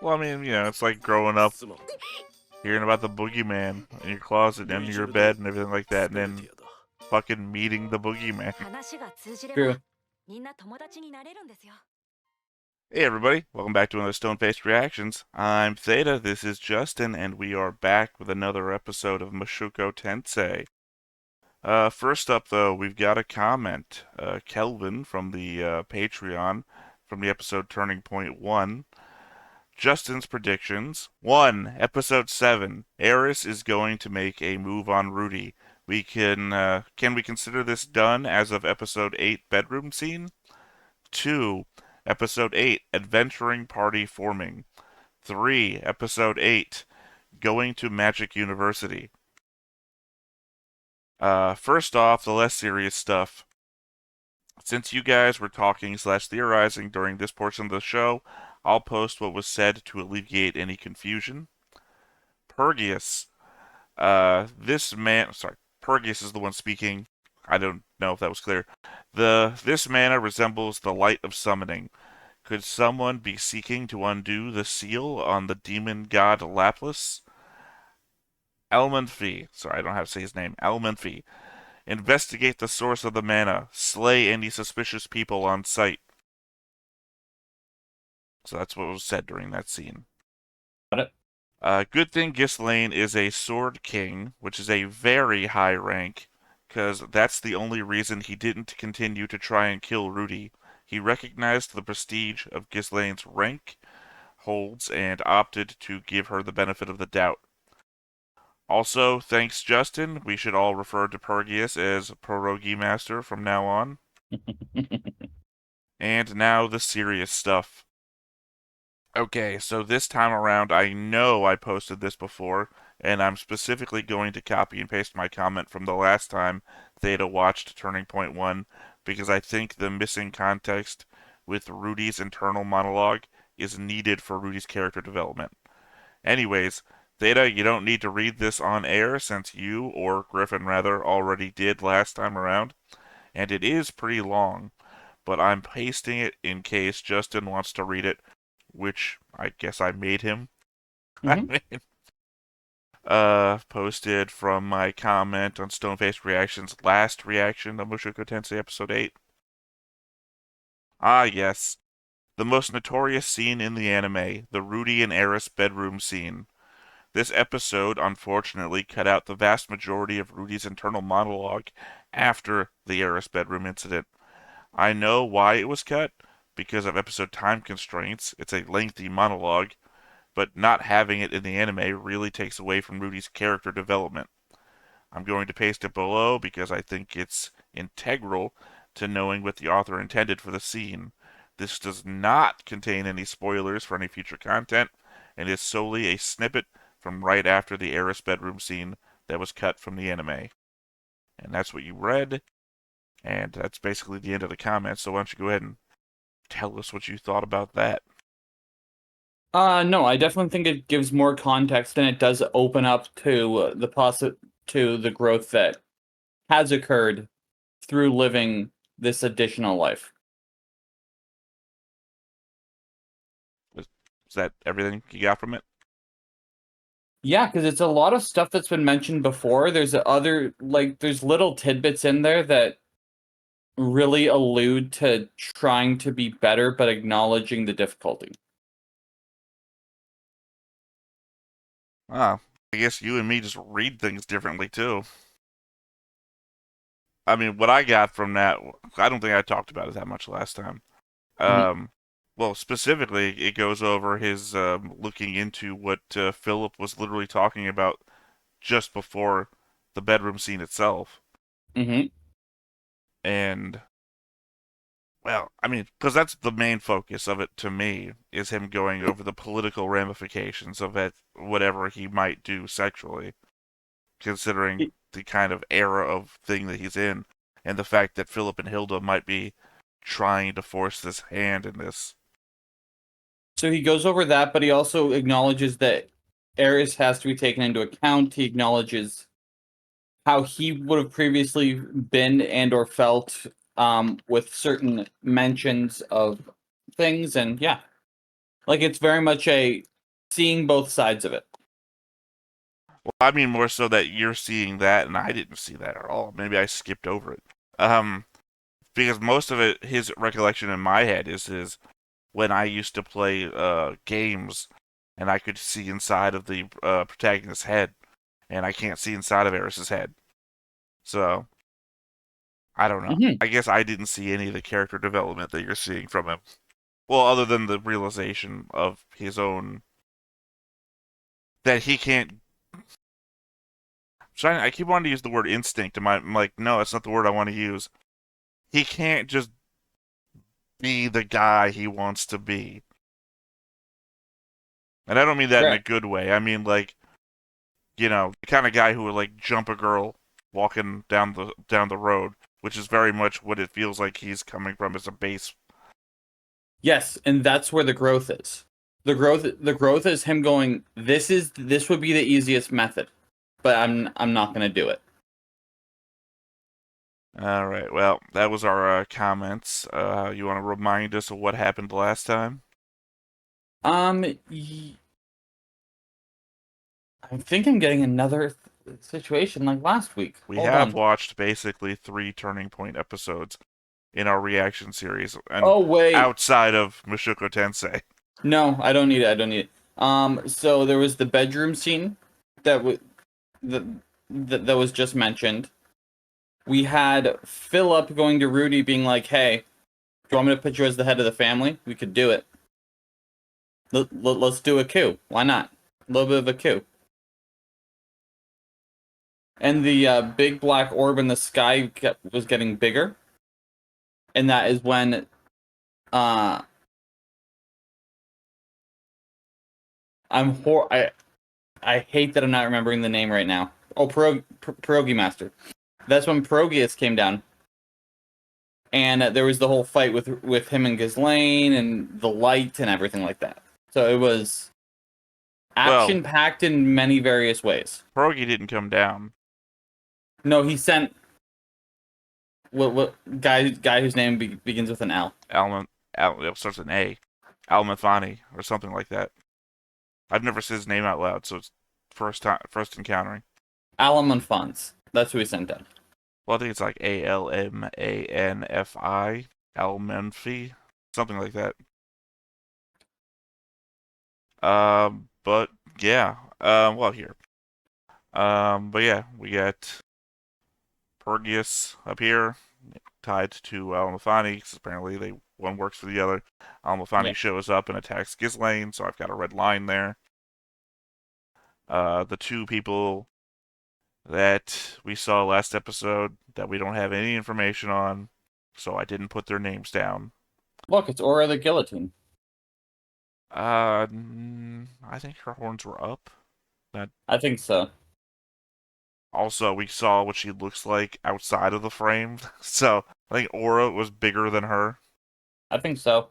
Well, I mean, it's like growing up, hearing about the boogeyman in your closet, under your bed, and everything like that, and then fucking meeting the boogeyman. 話が通じれば True. みんな友達になれるんですよ。Hey everybody, welcome back to another Stone-Faced Reactions. I'm Theta, this is Justin, and we are back with another episode of Mushoku Tensei. First up though, we've got a comment. Kelvin from the Patreon, from the episode Turning Point 1. Justin's predictions. 1. Episode 7. Eris is going to make a move on Rudy. Can we consider this done as of episode 8 bedroom scene? 2. Episode 8. Adventuring party forming. 3. Episode 8. Going to Magic University. First off, the less serious stuff. Since you guys were talking / theorizing during this portion of the show, I'll post what was said to alleviate any confusion. Pergius. Pergius is the one speaking. I don't know if that was clear. This mana resembles the light of summoning. Could someone be seeking to undo the seal on the demon god Lapis? Almanfi. Sorry, I don't have to say his name. Almanfi. Investigate the source of the mana. Slay any suspicious people on sight. So that's what was said during that scene. Got it. Good thing Ghislaine is a Sword King, which is a very high rank, because that's the only reason he didn't continue to try and kill Rudy. He recognized the prestige of Ghislaine's rank holds and opted to give her the benefit of the doubt. Also, thanks Justin, we should all refer to Pergius as Pierogi Master from now on. And now the serious stuff. Okay, so this time around, I know I posted this before, and I'm specifically going to copy and paste my comment from the last time Theta watched Turning Point 1, because I think the missing context with Rudy's internal monologue is needed for Rudy's character development. Anyways, Theta, you don't need to read this on air since you, or Griffin rather, already did last time around, and it is pretty long, but I'm pasting it in case Justin wants to read it, which I guess I made him. Mhm. Posted from my comment on Stoneface Reactions' last reaction to Mushoku Tensei Episode 8. Ah, yes. The most notorious scene in the anime, the Rudy and Eris bedroom scene. This episode, unfortunately, cut out the vast majority of Rudy's internal monologue after the Eris bedroom incident. I know why it was cut, because of episode time constraints. It's a lengthy monologue, but not having it in the anime really takes away from Rudy's character development. I'm going to paste it below because I think it's integral to knowing what the author intended for the scene. This does not contain any spoilers for any future content, and is solely a snippet from right after the Eris bedroom scene that was cut from the anime. And that's what you read, and that's basically the end of the comments, so why don't you go ahead and tell us what you thought about that. No, I definitely think it gives more context and it does open up to to the growth that has occurred through living this additional life. Is that everything you got from it? Yeah, because it's a lot of stuff that's been mentioned before. There's there's little tidbits in there that really allude to trying to be better, but acknowledging the difficulty. Ah, I guess you and me just read things differently too. I mean, what I got from that, I don't think I talked about it that much last time. Mhm. Um, well, specifically, it goes over his looking into what Philip was literally talking about just before the bedroom scene itself. Mhm. And, well, I mean, because that's the main focus of it to me, is him going over the political ramifications of it, whatever he might do sexually, considering the kind of era of thing that he's in, and the fact that Philip and Hilda might be trying to force this hand in this. So he goes over that, but he also acknowledges that Eris has to be taken into account. He acknowledges how he would have previously been and or felt with certain mentions of things, and yeah. Like, it's very much a seeing both sides of it. Well, I mean more so that you're seeing that, and I didn't see that at all. Maybe I skipped over it. Because most of it, his recollection in my head is when I used to play games, and I could see inside of the protagonist's head, and I can't see inside of Eris's head. So, I don't know. Mhm. I guess I didn't see any of the character development that you're seeing from him. Well, other than the realization of his own that he can't. I keep wanting to use the word instinct, and I'm like, no, that's not the word I want to use. He can't just be the guy he wants to be. And I don't mean that in a Right. good way. I mean like, the kind of guy who would like jump a girl walking down the road, which is very much what it feels like he's coming from as a base. Yes, and that's where the growth is. The growth is him going, this would be the easiest method, but I'm not going to do it. All right. Well, that was our comments. You want to remind us of what happened last time? Y- I think I'm getting another situation like last week. We Hold have on. watched basically 3 Turning Point episodes in our reaction series, and Oh wait. outside of Mushoku Tensei. No, I don't need it. I don't need it. So there was the bedroom scene that that was just mentioned. We had Philip going to Rudy being like, "Hey, do you want me to put you as the head of the family? We could do it. Let's do a coup. Why not? A little bit of a coup." And the big black orb in the sky was getting bigger, and that is when uh I hate that I'm not remembering the name right now. Oh, Pierogi Master. That's when Progius came down, and there was the whole fight with him and Ghislaine and the light and everything like that. So it was Well, action packed in many various ways. Pierogi didn't come down. No, he sent what guy whose name begins with an L. It starts with an A. Almathani, or something like that. I've never said his name out loud, so it's first encountering. Alamanfons. That's who he sent down. Well, I think it's like Almanfi, Almenfi, something like that. But yeah. Well, here. But yeah, we got Pergius up here, tied to Almathani, because apparently one works for the other. Almathani Yeah. shows up and attacks Ghislaine, so I've got a red line there. The 2 people that we saw last episode that we don't have any information on, so I didn't put their names down. Look, it's Aura the Guillotine. I think her horns were up. I think so. Also, we saw what she looks like outside of the frame, so I think Aura was bigger than her. I think so.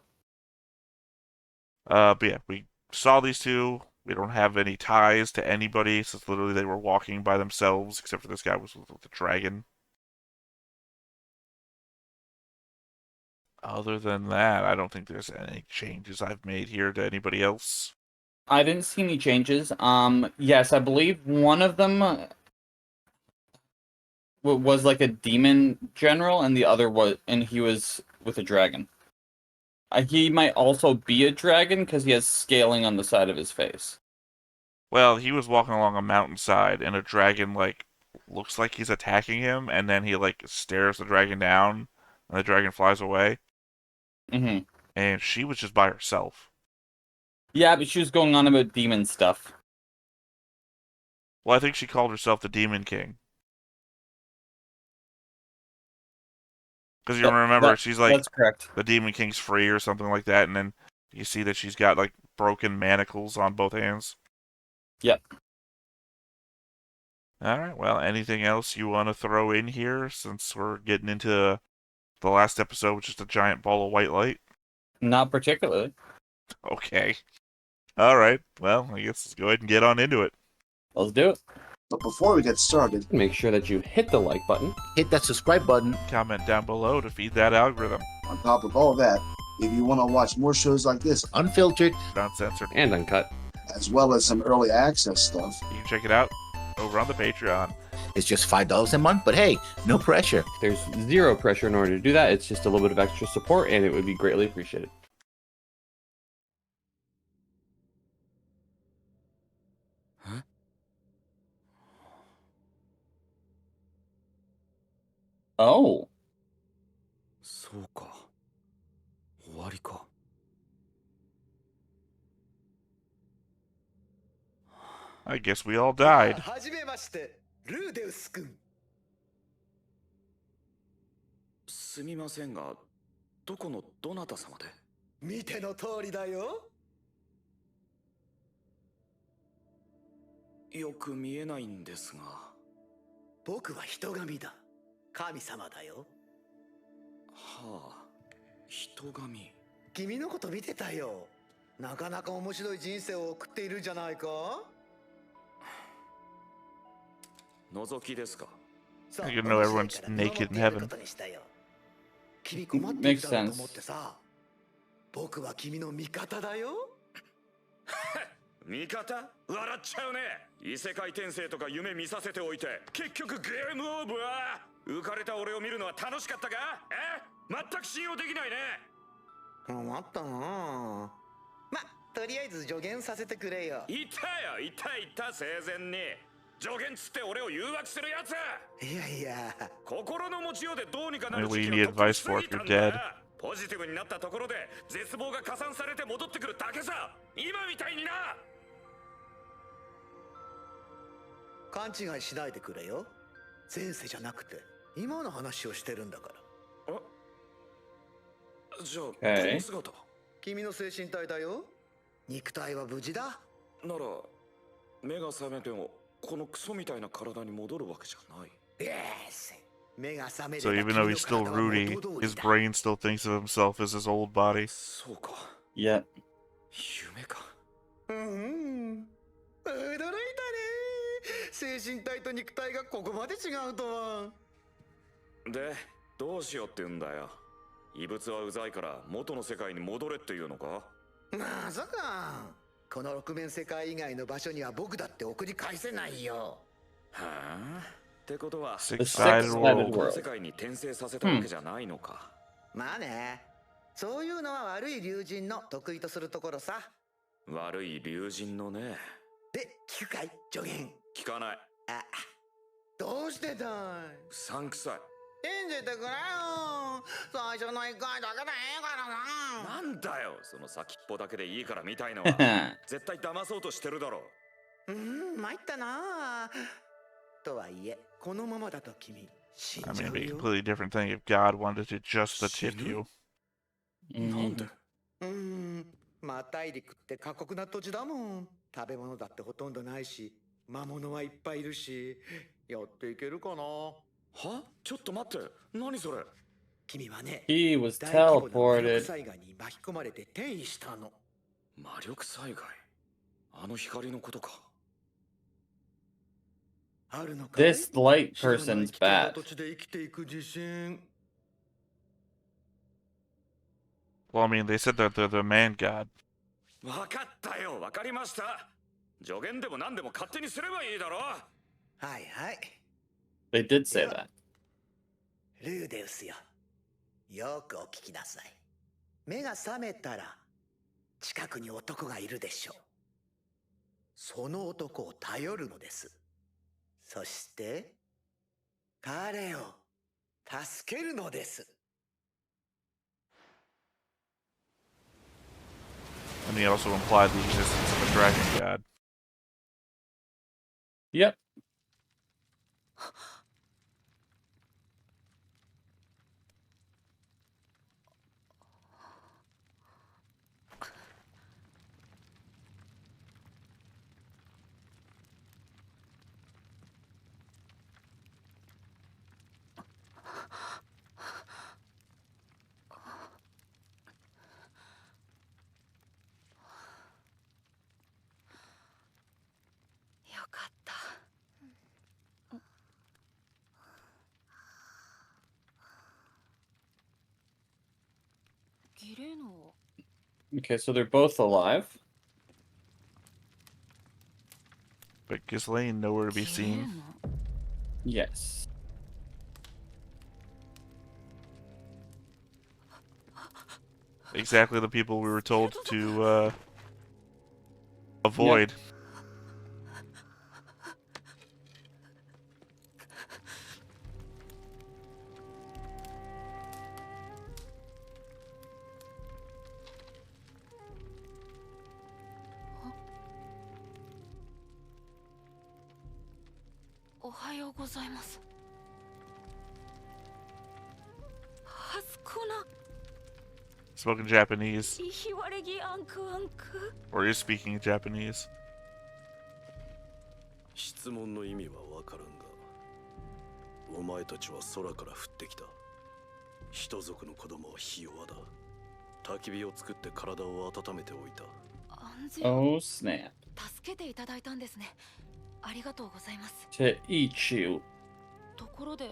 But yeah, we saw these 2. We don't have any ties to anybody, since literally they were walking by themselves, except for this guy was with the dragon. Other than that, I don't think there's any changes I've made here to anybody else. I didn't see any changes. Yes, I believe one of them was like a demon general, and the other he was with a dragon. He might also be a dragon because he has scaling on the side of his face. Well, he was walking along a mountainside, and a dragon, looks like he's attacking him, and then he, stares the dragon down, and the dragon flies away. Mm-hmm. And she was just by herself. Yeah, but she was going on about demon stuff. Well, I think she called herself the Demon King. Because you remember, she's like, that's correct. the Demon King's free or something like that, and then you see that she's got, broken manacles on both hands. Yep. Alright, well, anything else you want to throw in here, since we're getting into the last episode, which is a giant ball of white light? Not particularly. Okay. Alright, well, I guess let's go ahead and get on into it. Let's do it. But before we get started, Make sure that you hit the like button. hit that subscribe button. Comment down below to feed that algorithm. On top of all that, If you want to watch more shows like this, Unfiltered. Uncensored. And uncut. as well as some early access stuff, You can check it out over on the Patreon. It's just $5 a month, but hey, no pressure. There's zero pressure in order to do that. It's just a little bit of extra support, and it would be greatly appreciated. Oh. そうか。終わりか。I guess we all died. はじめまして、ルーデウス君。すみませんが、どこのどなた様で？見ての通りだよ。よく見えないんですが。僕は人神だ。神様だよ。はあ、人神。君のこと見てたよ。なかなか面白い人生を送っているじゃないか。覗きですか？ You know everyone's naked in heaven. 君困っているだろうと思ってさ。僕は君の味方だよ。味方？笑っちゃうね。異世界転生とか夢見させておいて、結局ゲームオーバー。浮かれた俺を見るのは楽しかったか？全く信用できないね。困ったな。ま、とりあえず助言させてくれよ。いたよ、いた生前に。助言つって俺を誘惑するやつ。いやいや。心の持ちようでどうにかなる Maybe 時 you 期 need がとっくに advice 過 for ぎ if た you're ん dead. だ。ポジティブになったところで絶望が加算されて戻ってくるだけさ。今みたいにな。勘違いしないでくれよ。前世じゃなくて今の話をしてるんだから。じゃあ、こOkay. の姿は君の精神体だよ。肉体は無事だ。なら目が覚めてもこのクソみたいな体に戻るわけじゃない。目が覚めれ So ば even though he's still 君の体は Rudy, 元通り his だ。 brain still thinks of himself as his old body. そうか、 Yep. 夢か。驚いたね。精神体と肉体がここまで違うとは。で、どうしようって言うんだよ。異物はうざいから元の世界に戻れっていうのか？まさか。この六面世界以外の場所には僕だって送り返せないよ。はあ、ってことは Six-sided six-sided world. この世界に転生させたわけじゃないのか。まあね。そういうのは悪い竜神の得意とするところさ。悪い竜神のね。で、聞くかい助言。聞かない。あ、どうしてだい。うさんくさい。信じてくれよ。最初の一回だけでいいからな。なんだよ、その先っぽだけでいいから見たいのは。絶対騙そうとしてるだろ。参ったな。とはいえ、このままだと君、死ん I じ mean, ゃ it'd う be a よ。 completely different thing if God wanted to just the tip you. なんで？まあ大陸って過酷な土地だもん。食べ物だってほとんどないし、魔物はいっぱいいるし、やっていけるかな。は？ちょっと待って、何それ？君はね、 He was 大規模な魔力 teleported. 災害に巻き込まれて転移したの。魔力災害。あの光のことか。あるのかい？ This light 知らない person's 北の bad. 土地で生きていく自信。 Well, I mean, they said that they're the man god. わかったよ、わかりました。助言でも何でも勝手にすればいいだろ。はいはい。 They did say that. ルーデウスよ。よくお聞きなさい。目が覚めたら、近くに男がいるでしょう。その男を頼るのです。そして、彼を助けるのです。 And he also implied the existence of a dragon god. Yep. 綺麗の Okay, so they're both alive. But Ghislaine nowhere to be 綺麗 seen. の Yes. Exactly the people we were told to avoid. おはようございます。はすこな Spoken Japanese. いひわれぎアンクアンク Or is speaking Japanese. 質問の意味はわからんが、お前たちは空から降ってきた。人族の子供はひ弱だ。焚き火を作って体を温めておいた。安全 Oh snap. 助けていただいたんですね。ありがとうございます。 To eat you. ところで、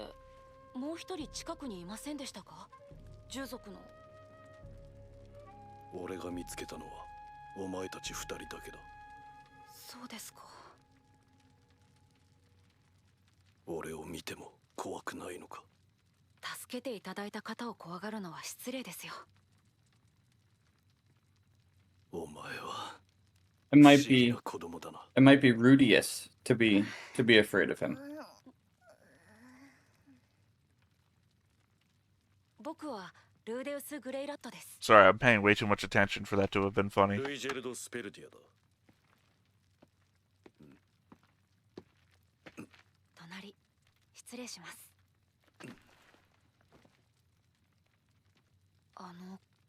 もう一人近くにいませんでしたか？従属の。俺が見つけたのはお前たち二人だけだ。そうですか。俺を見ても怖くないのか？助けていただいた方を怖がるのは失礼ですよ。お前は It 不 might 思議 be な子供だな。 it might be rudeus to be afraid of him. 僕はルーデウス・グレイラットです。 Sorry, I'm paying way too much attention for that to have been funny. ルイジェルド・スペルティアだ。隣、失礼します。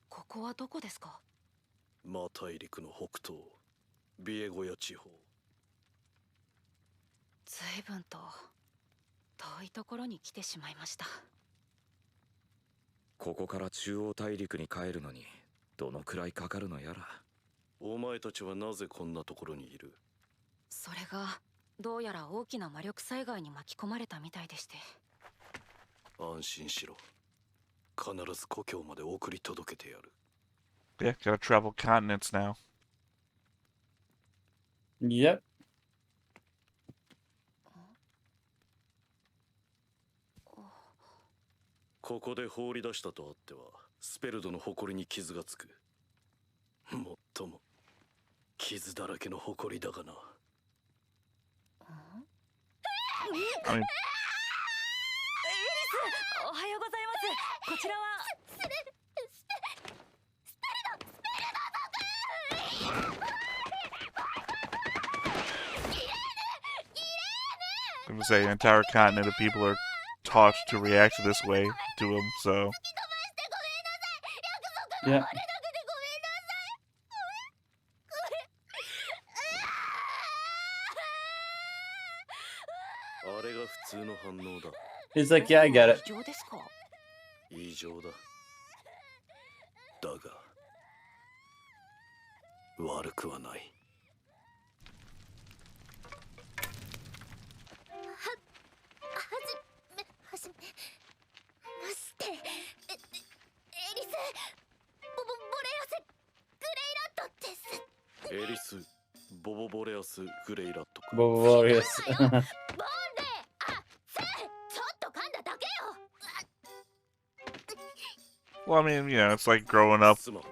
ここはどこですか？マ大陸の北東、ビエゴヤ地方。随分と遠いところに来てしまいました。ここから中央大陸に帰るのにどのくらいかかるのやら。お前たちはなぜこんなところにいる？それがどうやら大きな魔力災害に巻き込まれたみたいでして。安心しろ。必ず故郷まで送り届けてやる。Yeah, gotta travel continents now. Yep. ここで放り出したとあってはスペルドの誇りに傷がつく。もっとも傷だらけの誇りだがな。 I mean, おはようございます。こちらは I'm gonna say an entire continent of people are taught to react this way to him, so. Yeah. あれが普通の反応だ。 He's like, yeah, I get it. 異常ですか？異常だ。だが悪くはない。はじめまして。エリスボレアスグレイラットです。エリス・ボボボレアス・グレイラットか。 Glorious. ボンレあ、せちょっと噛んだだけよ。 Well, I mean, you know, it's like growing up, すまん。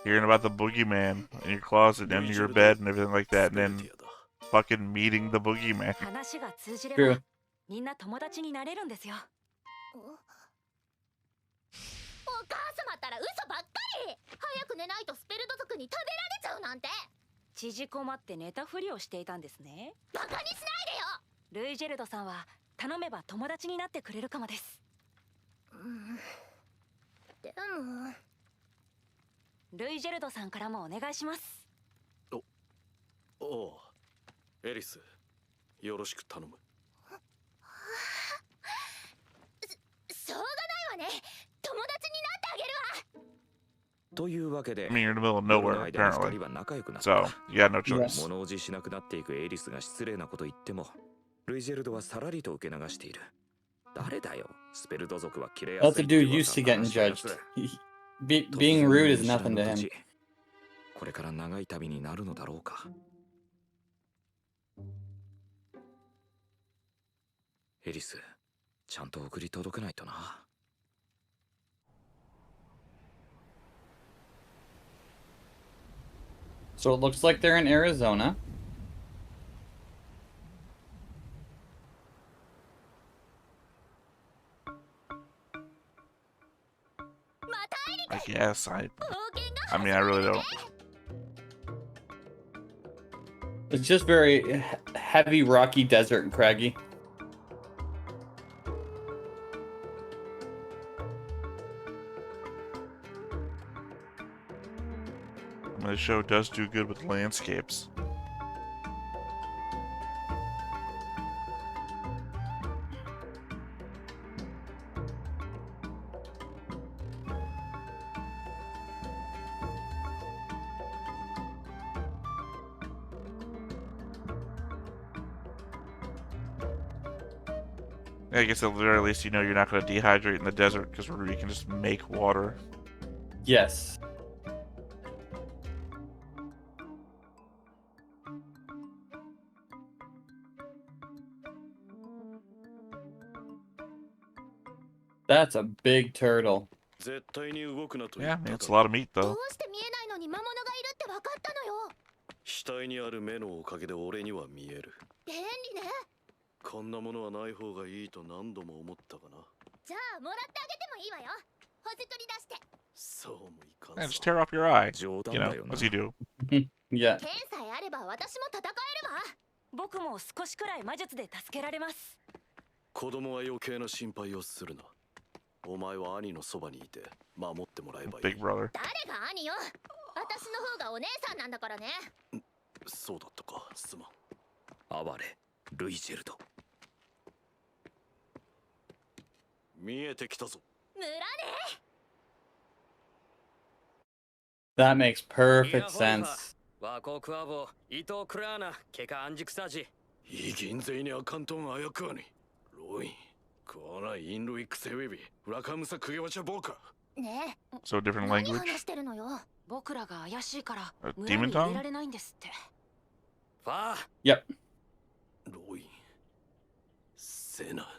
hearing about the boogeyman in your closet and your bed and everything like that, and then fucking meeting the boogeyman. 話が通じれ True. ばみんな友達になれるんですよ。お母様ったら嘘ばっかり。早く寝ないとスペルド族に食べられちゃうなんて。縮こまって寝たふりをしていたんですね。バカにしないでよ。ルイジェルドさんは頼めば友達になってくれるかもです。でもルイジェルドさんからもお願いします。おおう、エリス、よろしく頼む。しょうがないわね。友達になってあげるわ。というわけで I mean, you're in the middle of 夜の nowhere, 間に二 apparently. 人は仲良くなっ So, た。 you got no Yes. choice. 物おじしなくなっていくエリスが失礼なこと言ってもルイジェルドはさらりと受け流している。誰だよ、スペルド族は切れや That's す a いって dude 噂 used to getting 話したやつ。 judged. Being rude is nothing to him. これから長い旅になるのだろうか。エリス、ちゃんと送り届けないとな。So it looks like they're in Arizona. I guess I mean, I really don't. It's just very heavy, rocky desert and craggy. I mean, the show does do good with landscapes. Yeah, I guess at the very least, you know you're not going to dehydrate in the desert because Rudy can just make water. Yes. That's a big turtle. Yeah, I mean, it's a lot of meat, though. 額にある目のおかげで俺には見える。便利ね。こんなものはない方がいいと何度も思ったかな。じゃあもらってあげてもいいわよ。ほじ取り出して。そうもいかん Yeah, さ。 just tear off your eye. You know, as you do. Yeah. 剣さえあれば私も戦えるわ。僕も少しくらい魔術で助けられます。子供は余計な心配をするな。お前は兄のそばにいて守ってもらえばいい。 Big brother. 誰が兄よ。私の方がお姉さんなんだからね。そうだったか、すまん。哀れ、ルイジェルド。見えてきたぞ。村ね。 That makes perfect sense. ワコクワボ、伊藤クラーナ、ケカアンジクサジ。い銀勢にあかんとんあやくわに。ロイン、こらインルイクセウェビ、ラカムサクゲワチャボーカ。ねえ。 So different 何 language. 話してるのよ。僕らが怪しいから村 demon に tongue? 入れられないんですって。ファー。Yep. ロイン、セナ。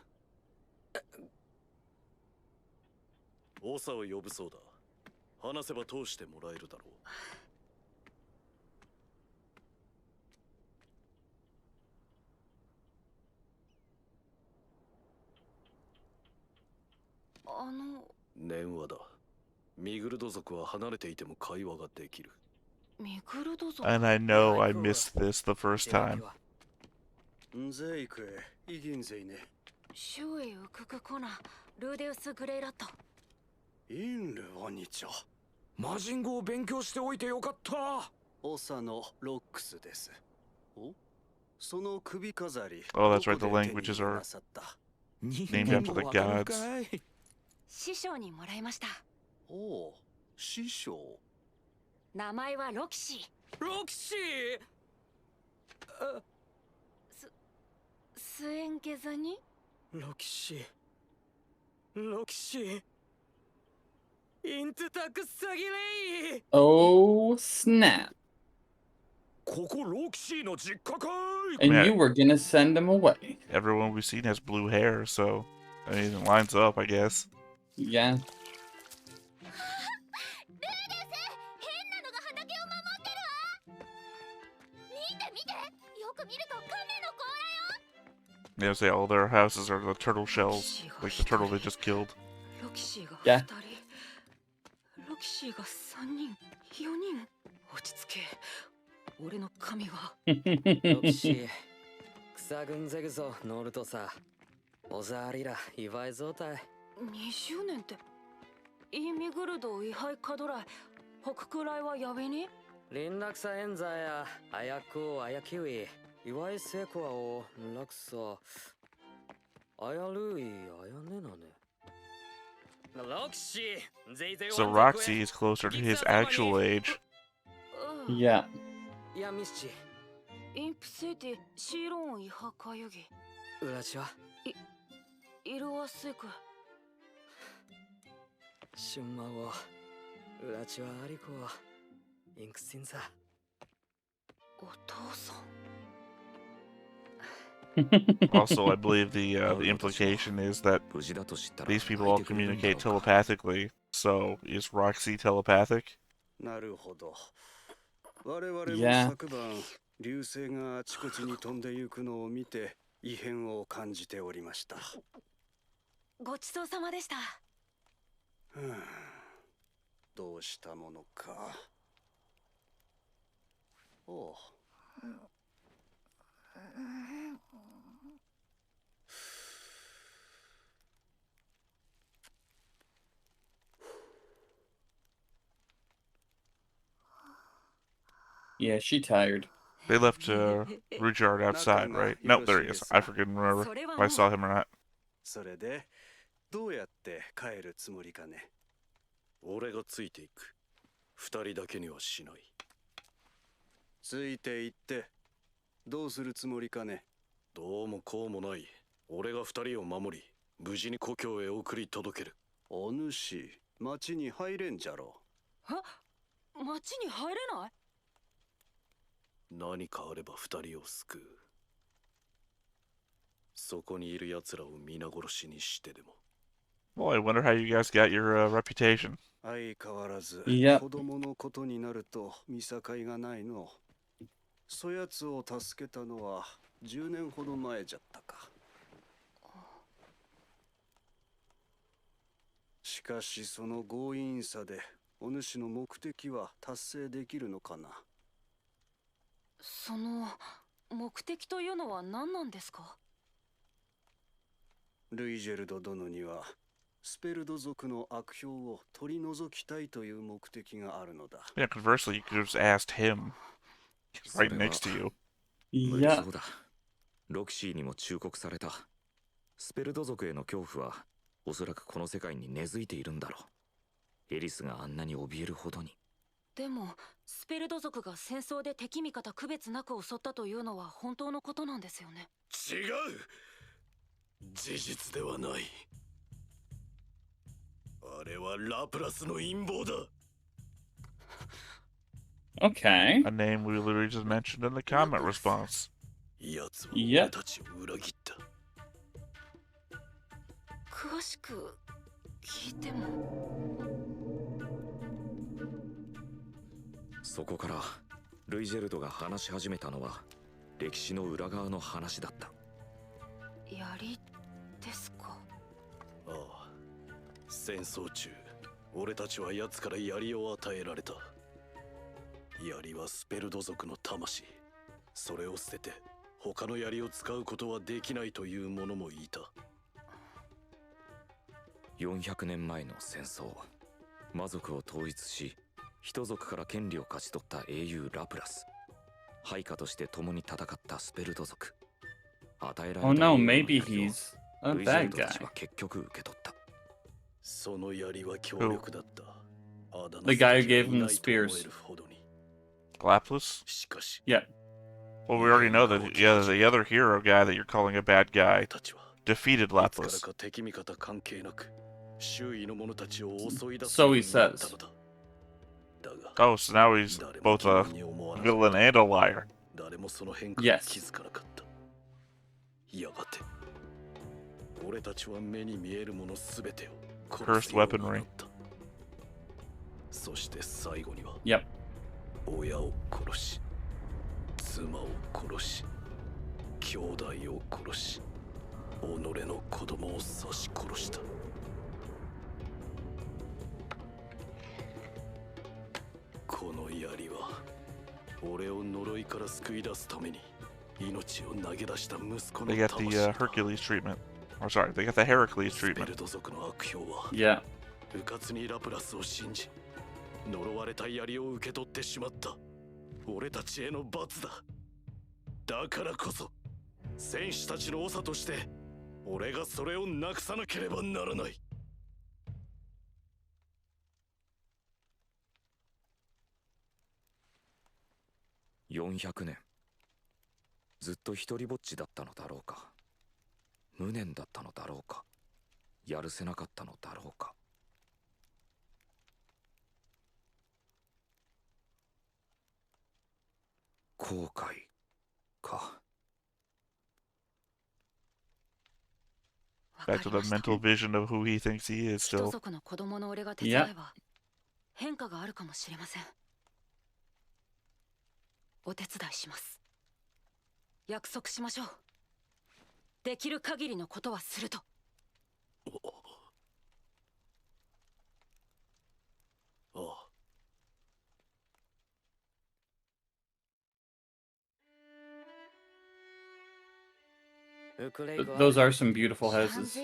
オサを呼ぶそうだ。話せば通してもらえるだろう。電話だ。ミグルド族は離れていても会話ができる。ミグルド族。 And I know I missed this the first time. ぜいくえ、イギンゼイね。周囲ウククコナ、ルーデウスグレイラット。インルワニチャ。魔人語を勉強しておいてよかった。オサのロックスです。お、その首飾り。Oh, that's right. The languages are named after the gods. 師匠にもらいました。おお、師匠。名前はロキシー。ロキシー。スエンゲザニ？ロキシー。ロキシー。イントタクサギレイ。 Oh, snap. ここロキシーの実家かい。 And Man. you were gonna send him away. Everyone we've seen has blue hair, so I mean, it lines up, I guess. Yeah. 変なのが畑を守ってるわ。見て見て。よく見ると亀の甲羅よ。 They say all their houses are the turtle shells, like the turtle they just killed. ロキシーが Yeah. 2人。ロキシーが3人、4人。落ち着け。俺の神は。ロキシー。草軍ゼグゾノルトさ。オザーリラ、祝い増体。20年って。イミグルド、イハイカドライ、北クライはやべに？連絡さエンザや、あやくあやきうい、祝いセコアを、ラクサ、あやるい、あやねなね。ロキシー、ぜいぜい So Roxy is closer to his actual age. Yeah. いや、ミッシインプセーティ、シーロン、イハカユギ。ー、うらちはイルワセク。春馬をうらちはアリコはインクシンさ。お父さん。Also, I believe the implication is that these people all communicate telepathically. So, is Roxy telepathic? なるほど。我々も Yeah. 昨晩流星があちこちに飛んでゆくのを見て異変を感じておりました。ごちそうさまでした。どうしたものか。おう。Yeah, she tired. They left Rudyard outside, right? Nope, there he is. I forget remember if I saw him or not. それでどうやって帰るつもりかね。俺がついていく。二人だけにはしない。ついていってどうするつもりかね。どうもこうもない。俺が二人を守り、無事に故郷へ送り届ける。お主、町に入れんじゃろう。町に入れない？何かあれば二人を救う。そこにいる奴らを皆殺しにしてでも。Well, I wonder how you guys got your reputation. 相変わらず、子供のことになると見境がないの。そやつを助けたのは10年ほど前じゃったか。しかしその強引さでお主の目的は達成できるのかな。その目的というのは何なんですか？ルイジェルド殿にはスペルド族の悪評を取り除きたいという目的があるのだ。Yeah, conversely, you could have just asked him. He's right next to you. 無理そうだ。ロキシーにも忠告された。スペルド族への恐怖はおそらくこの世界に根付いているんだろう。エリスがあんなに怯えるほどに。でもスペルド族が戦争で敵味方区別なく襲ったというのは本当のことなんですよね。違う。事実ではない。あれはラプラスの陰謀だ。Okay. A name we literally just mentioned in the comment response. 奴は俺たちを裏切った。詳しく聞いても。そこからルイジェルドが話し始めたのは歴史の裏側の話だった。槍ですか？ああ、戦争中俺たちは奴から槍を与えられた。槍はスペルド族の魂。それを捨てて他の槍を使うことはできないという者もいた。400年前の戦争、魔族を統一し人族から権利を勝ち取った英雄ラプラス。配下として共に戦ったスペルド族。与えられた Oh no, maybe he's a ルイジェル bad ドたち guy. は結局受け取った。その槍は強力だった。The guy who gave him the spears. Lapis? Yeah. Well, we already know that the other hero guy that you're calling a bad guy defeated Lapis. So he says. Oh, so now he's both a villain and a liar. Yes. やがて俺たちは目に見えるものすべてを Cursed weaponry. そして最後には Yep. 親を殺し妻を殺し兄弟を殺し己の子供を刺し殺した。この槍は俺を呪いから救い出すために命を投げ出した息子の They got the 魂だ。 Hercules treatment. Or sorry, they got the Heracles スペ treatment. ルト族の悪評は Yeah. うかつにラプラスを信じ呪われた槍を受け取ってしまった。俺たちへの罰だ。だからこそ戦士たちの長として俺がそれをなくさなければならない。400年ずっと一人ぼっちだったのだろうか。無念だったのだろうか。やるせなかったのだろうか。後悔か。 Back to the mental vision of who he thinks he is 人 still. 族の子供の俺が手伝えば変化があるかもしれません。お手伝いします。約束しましょう。できる限りのことはすると。ああ。 Those are some beautiful houses.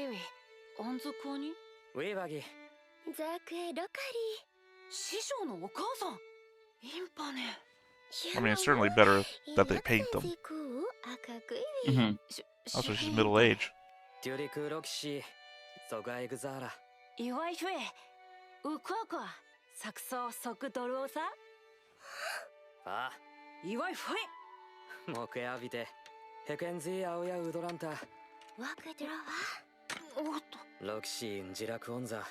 アンズコにウィーバギザクエロカ師匠のお母さん。インパネ。 I mean, it's certainly better that they paint them. Mm-hmm. Also, she's middle age. デュリクロキシーゾガエグザーライワイフェウクアクアサクソソクドルオサあイワイフェ木浴びてヘケンズィアオヤウドランタワクドラワおっとロキシーンジラクオンザ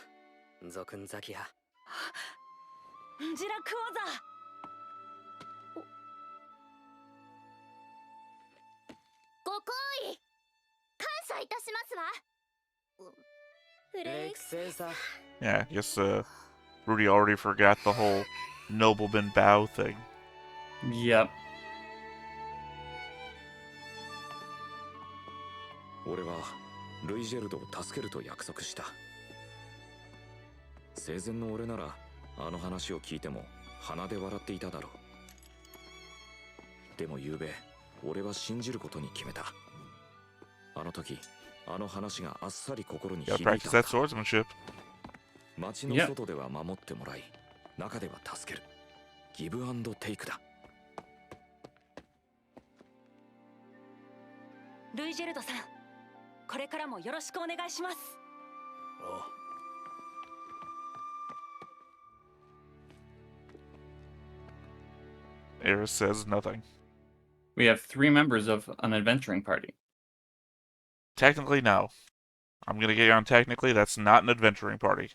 ゾクンザキハジラクオザご好意感謝いたしますわ。フレイクセーサ Yeah, I guess Rudy already forgot the whole nobleman bow thing. Yep. 俺はルイジェルドを助けると約束した。生前の俺ならあの話を聞いても鼻で笑っていただろう。でも昨べ俺は信じることに決めた。あの時あの話があっさり心に Gotta 響い practice た。 that swordsmanship. 街の外では守ってもらい、中では助ける。ギブアンドテイクだ。ルイジェルドさん、これからもよろしくお願いします。ああ。 Eris says nothing. We have 3 members of an adventuring party. Technically, no. I'm gonna get you on technically, that's not an adventuring party.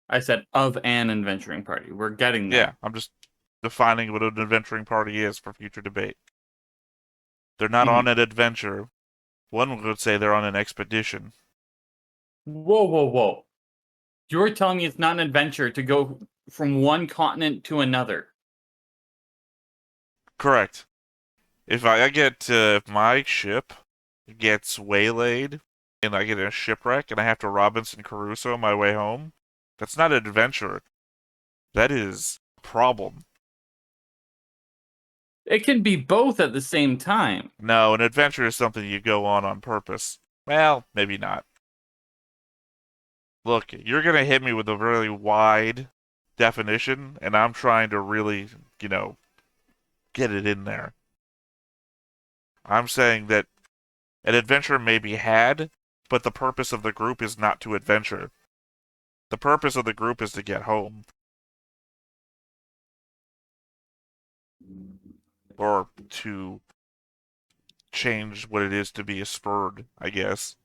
I said of an adventuring party. We're getting there. Yeah, I'm just defining what an adventuring party is for future debate. They're not on an adventure. One would say they're on an expedition. Whoa, whoa, whoa. You're telling me it's not an adventure to go from one continent to another. Correct. If if my ship gets waylaid and I get in a shipwreck and I have to Robinson Crusoe my way home, that's not an adventure. That is a problem. It can be both at the same time. No, an adventure is something you go on purpose. Well, maybe not. Look, you're going to hit me with a really wide definition, and I'm trying to really, get it in there. I'm saying that an adventure may be had, but the purpose of the group is not to adventure. The purpose of the group is to get home. Or to change what it is to be a spurred, I guess.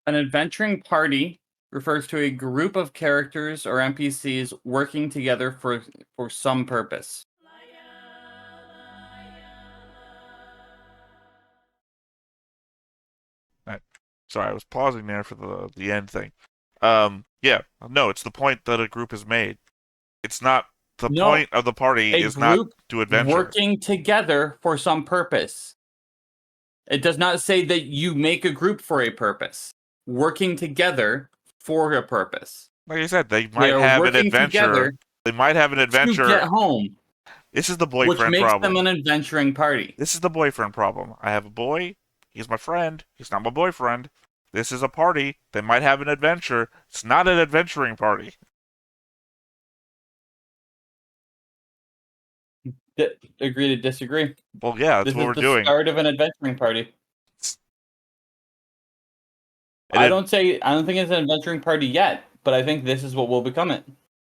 An adventuring party refers to a group of characters or NPCs working together for some purpose. Sorry, I was pausing there for the end thing. Yeah, no, it's the point that a group has made. It's not the point of the party is not to adventure. Working together for some purpose. It does not say that you make a group for a purpose. Working together for a purpose. Like I said, they might have an adventure. They might have an adventure to get home. This is the boyfriend which makes problem. them an adventuring party. This is the boyfriend problem. I have a boy. He's my friend. He's not my boyfriend. This is a party. They might have an adventure. It's not an adventuring party. Agree to disagree. Well, yeah, that's what we're doing. This is the start of an adventuring party. I don't think it's an adventuring party yet, but I think this is what will become it.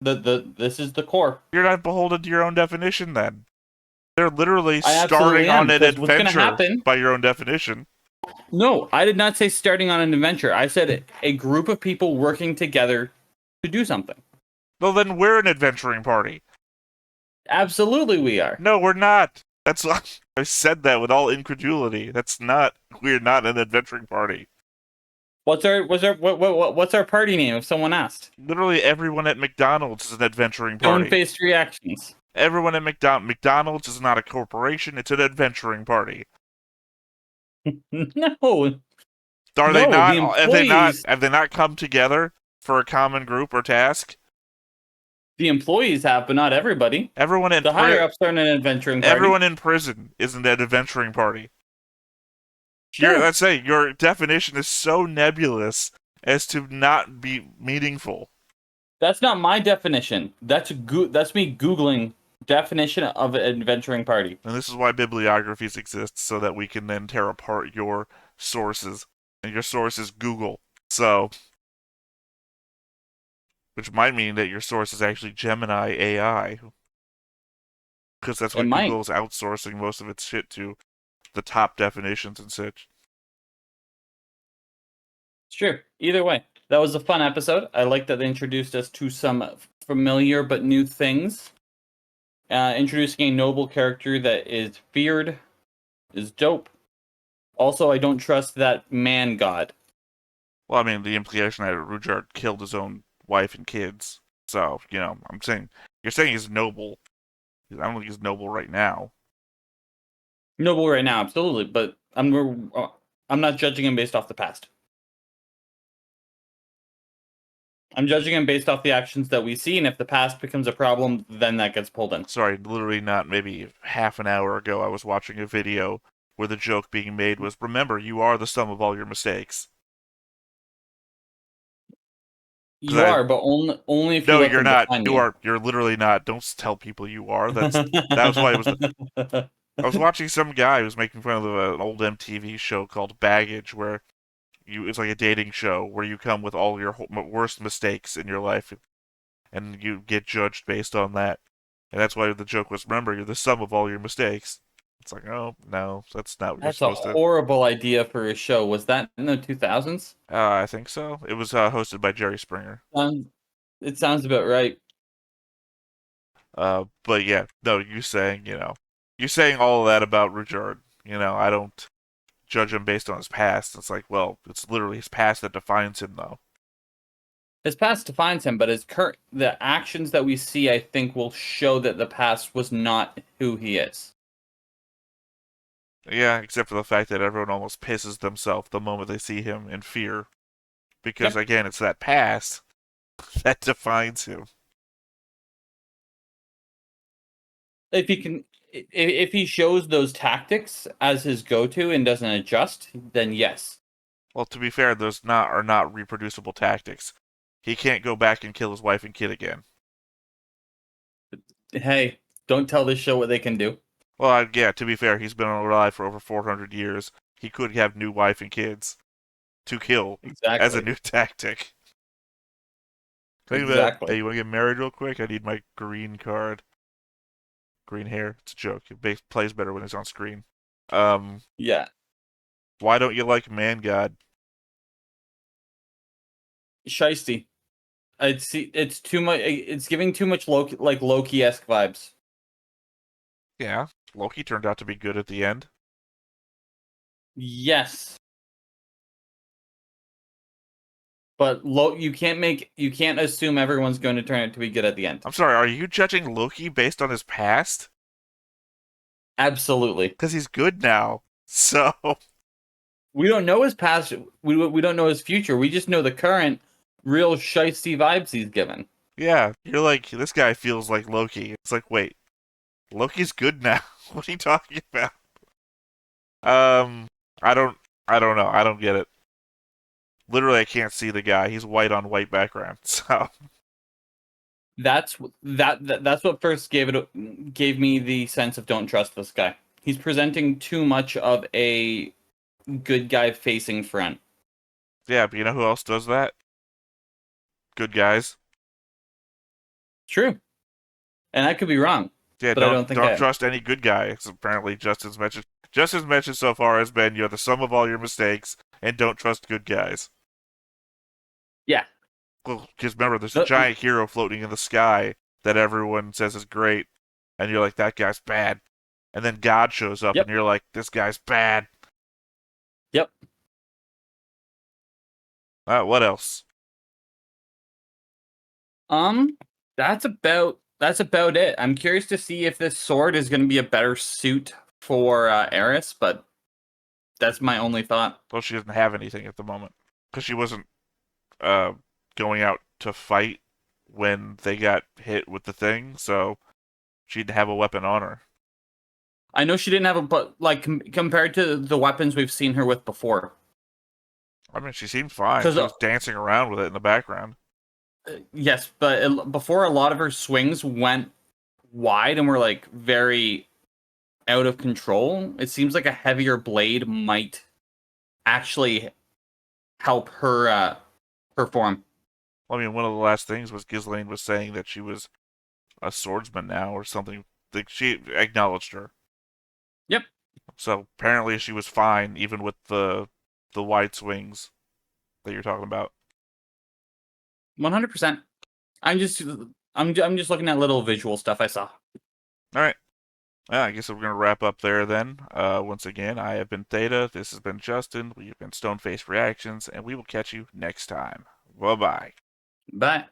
This is the core. You're not beholden to your own definition, then. They're literally starting on an adventure by your own definition. No, I did not say starting on an adventure. I said a group of people working together to do something. Well, then we're an adventuring party. Absolutely, we are. No, we're not. That's what I said that with all incredulity. We're not an adventuring party. What's our party name? If someone asked. Literally everyone at McDonald's is an adventuring party. Stone-faced reactions. Everyone at McDonald's is not a corporation; it's an adventuring party. No. Are they not? The employees, Have they not come together for a common group or task? the employees have, but not everybody. Everyone in the higher ups are an adventuring party. Everyone in prison isn't an adventuring party. Sure. Let's say your definition is so nebulous as to not be meaningful. That's not my definition. That's me Googling definition of an adventuring party. And this is why bibliographies exist, so that we can then tear apart your sources. And your source is Google. So, which might mean that your source is actually Gemini AI. Because that's what Google's outsourcing most of its shit to. The top definitions and such. Sure. Either way, that was a fun episode. I like that they introduced us to some familiar but new things. Introducing a noble character that is feared is dope. Also, I don't trust that man god. Well, I mean, the implication that Rudyard killed his own wife and kids. So, I'm saying, you're saying he's noble. I don't think he's noble right now. Noble right now, absolutely, but I'm not judging him based off the past. I'm judging him based off the actions that we see, and if the past becomes a problem, then that gets pulled in. Sorry, literally not maybe half an hour ago, I was watching a video where the joke being made was, remember, you are the sum of all your mistakes. You are, but only if you No, you're not. You're literally not. Don't tell people you are. That was why it was. I was watching some guy who was making fun of an old MTV show called Baggage, where it's like a dating show where you come with all your worst mistakes in your life, and you get judged based on that. And that's why the joke was, remember, you're the sum of all your mistakes. It's like, oh, no, that's not what you're supposed to. That's a horrible idea for a show. Was that in the 2000s? I think so. It was hosted by Jerry Springer. It sounds about right. But yeah, no, you're saying all of that about Rudyard. I don't judge him based on his past. It's like, well, it's literally his past that defines him, though. His past defines him, but the actions that we see, I think, will show that the past was not who he is. Yeah, except for the fact that everyone almost pisses themselves the moment they see him in fear. Because, again, it's that past that defines him. If he shows those tactics as his go-to and doesn't adjust, then yes. Well, to be fair, those are not reproducible tactics. He can't go back and kill his wife and kid again. Hey, don't tell this show what they can do. Well, yeah, to be fair, he's been alive for over 400 years. He could have new wife and kids to kill as a new tactic. Exactly. Hey, you want to get married real quick? I need my green card. Green hair. It's a joke. It plays better when it's on screen. Yeah. Why don't you like Man God? Shiesty. It's too much. It's giving too much Loki-esque vibes. Yeah, Loki turned out to be good at the end. Yes. But you can't assume everyone's going to turn out to be good at the end. I'm sorry, are you judging Loki based on his past? Absolutely. Because he's good now. So we don't know his past. We don't know his future. We just know the current real shiesty vibes he's given. Yeah, you're like, this guy feels like Loki. It's like, wait, Loki's good now. What are you talking about? I don't know. I don't get it. Literally, I can't see the guy. He's white on white background. So that's what first gave me the sense of don't trust this guy. He's presenting too much of a good guy facing front. Yeah, but you know who else does that? Good guys. True. And I could be wrong. Yeah, but I don't trust any good guy. It's apparently Justin's mentioned so far has been you're the sum of all your mistakes and don't trust good guys. Yeah. Well, because remember, there's a giant hero floating in the sky that everyone says is great, and you're like, that guy's bad. And then God shows up, and you're like, this guy's bad. Yep. What else? That's about it. I'm curious to see if this sword is going to be a better suit for Eris, but that's my only thought. Well, she doesn't have anything at the moment because she wasn't going out to fight when they got hit with the thing, so she didn't have a weapon on her. I know she didn't have a, but like compared to the weapons we've seen her with before. I mean, she seemed fine. She was dancing around with it in the background. Yes, but before, a lot of her swings went wide and were like very out of control. It seems like a heavier blade might actually help her perform. Well, I mean, one of the last things was Ghislaine was saying that she was a swordsman now or something. Like, she acknowledged her. Yep. So apparently she was fine, even with the wide swings that you're talking about. 100%. I'm just looking at little visual stuff I saw. All right. I guess we're going to wrap up there then. Once again, I have been Theta. This has been Justin. We have been Stone-Faced Reactions, and we will catch you next time. Bye-bye. Bye.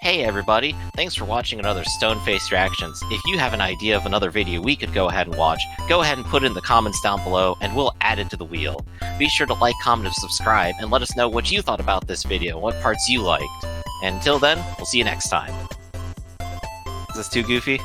Hey everybody, thanks for watching another Stone-Faced Reactions. If you have an idea of another video we could go ahead and watch, go ahead and put it in the comments down below and we'll add it to the wheel. Be sure to like, comment, and subscribe and let us know what you thought about this video, what parts you liked. And until then, we'll see you next time. Is this too goofy?